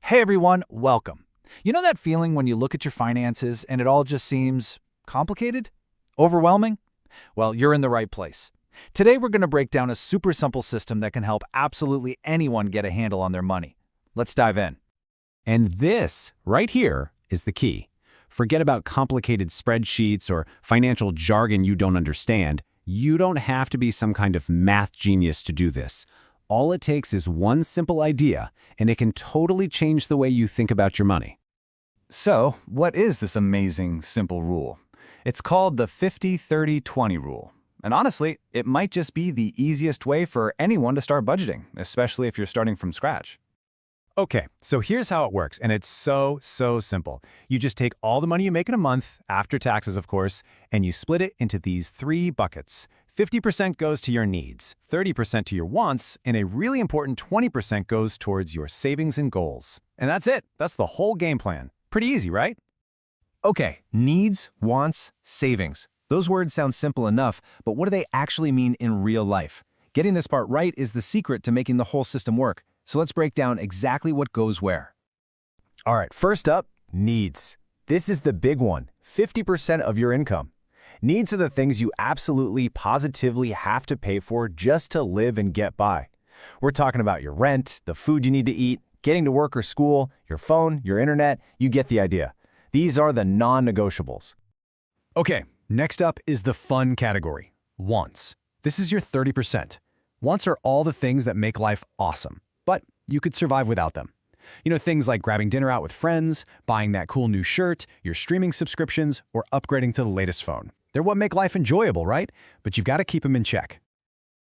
Hey everyone, welcome. You know that feeling when you look at your finances and it all just seems complicated? Overwhelming? Well, you're in the right place. Today we're going to break down a super simple system that can help absolutely anyone get a handle on their money. Let's dive in. And this, right here, is the key. Forget about complicated spreadsheets or financial jargon you don't understand. You don't have to be some kind of math genius to do this. All it takes is one simple idea, and it can totally change the way you think about your money. So, what is this amazing, simple rule? It's called the 50-30-20 rule. And honestly, it might just be the easiest way for anyone to start budgeting, especially if you're starting from scratch. Okay, so here's how it works, and it's so simple. You just take all the money you make in a month, after taxes of course, and you split it into these three buckets. 50% goes to your needs, 30% to your wants, and a really important 20% goes towards your savings and goals. And that's it. That's the whole game plan. Pretty easy, right? Okay, needs, wants, savings. Those words sound simple enough, but what do they actually mean in real life? Getting this part right is the secret to making the whole system work. So let's break down exactly what goes where. All right, first up, needs. This is the big one, 50% of your income. Needs are the things you absolutely, positively have to pay for just to live and get by. We're talking about your rent, the food you need to eat, getting to work or school, your phone, your internet, you get the idea. These are the non-negotiables. Okay, next up is the fun category, wants. This is your 30%. Wants are all the things that make life awesome, but you could survive without them. You know, things like grabbing dinner out with friends, buying that cool new shirt, your streaming subscriptions, or upgrading to the latest phone. They're what make life enjoyable, right? But you've got to keep them in check.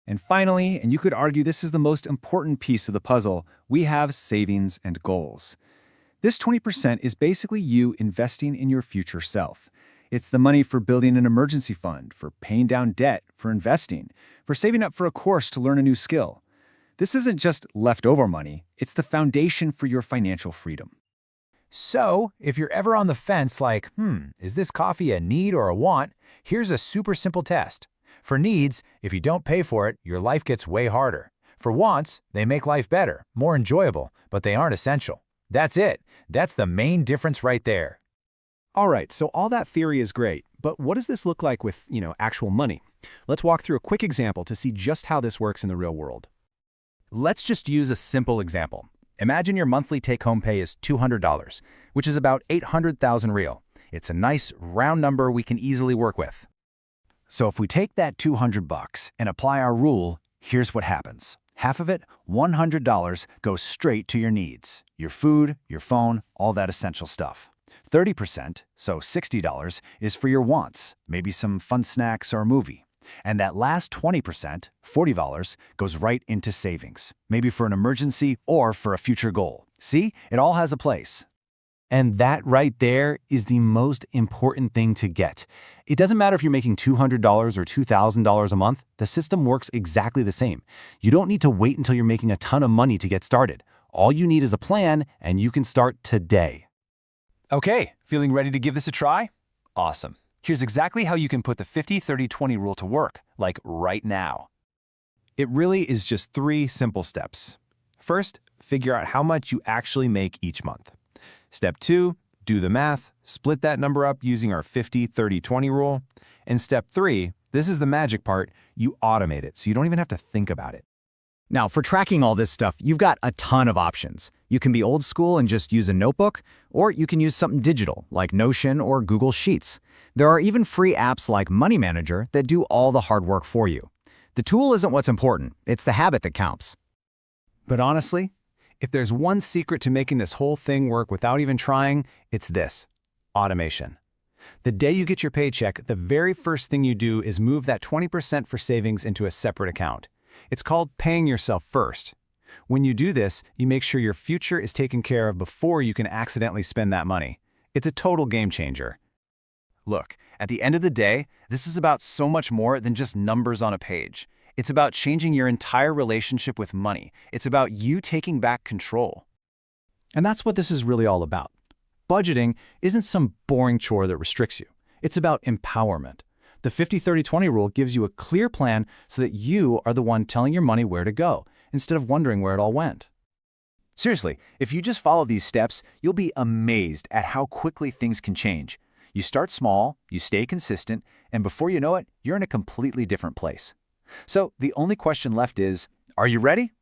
And finally, and you could argue this is the most important piece of the puzzle, we have savings and goals. This 20% is basically you investing in your future self. It's the money for building an emergency fund, for paying down debt, for investing, for saving up for a course to learn a new skill. This isn't just leftover money, it's the foundation for your financial freedom. So, if you're ever on the fence like, is this coffee a need or a want? Here's a super simple test. For needs, if you don't pay for it, your life gets way harder. For wants, they make life better, more enjoyable, but they aren't essential. That's it. That's the main difference right there. All right, so all that theory is great, but what does this look like with, actual money? Let's walk through a quick example to see just how this works in the real world. Let's just use a simple example. Imagine your monthly take-home pay is $200, which is about 800,000 real. It's a nice, round number we can easily work with. So if we take that $200 and apply our rule, here's what happens. Half of it, $100, goes straight to your needs. Your food, your phone, all that essential stuff. 30%, so $60, is for your wants, maybe some fun snacks or a movie. And that last 20%, $40, goes right into savings, maybe for an emergency or for a future goal. See, it all has a place. And that right there is the most important thing to get. It doesn't matter if you're making $200 or $2,000 a month, the system works exactly the same. You don't need to wait until you're making a ton of money to get started. All you need is a plan, and you can start today. Okay, feeling ready to give this a try? Awesome. Here's exactly how you can put the 50-30-20 rule to work, like right now. It really is just three simple steps. First, figure out how much you actually make each month. Step 2, do the math, split that number up using our 50-30-20 rule. And step 3, this is the magic part, you automate it so you don't even have to think about it. Now, for tracking all this stuff, you've got a ton of options. You can be old school and just use a notebook, or you can use something digital like Notion or Google Sheets. There are even free apps like Money Manager that do all the hard work for you. The tool isn't what's important, it's the habit that counts. But honestly, if there's one secret to making this whole thing work without even trying, it's this: automation. The day you get your paycheck, the very first thing you do is move that 20% for savings into a separate account. It's called paying yourself first. When you do this, you make sure your future is taken care of before you can accidentally spend that money. It's a total game changer. Look, at the end of the day, this is about so much more than just numbers on a page. It's about changing your entire relationship with money. It's about you taking back control. And that's what this is really all about. Budgeting isn't some boring chore that restricts you. It's about empowerment. The 50-30-20 rule gives you a clear plan so that you are the one telling your money where to go, instead of wondering where it all went. Seriously, if you just follow these steps, you'll be amazed at how quickly things can change. You start small, you stay consistent, and before you know it, you're in a completely different place. So the only question left is, are you ready?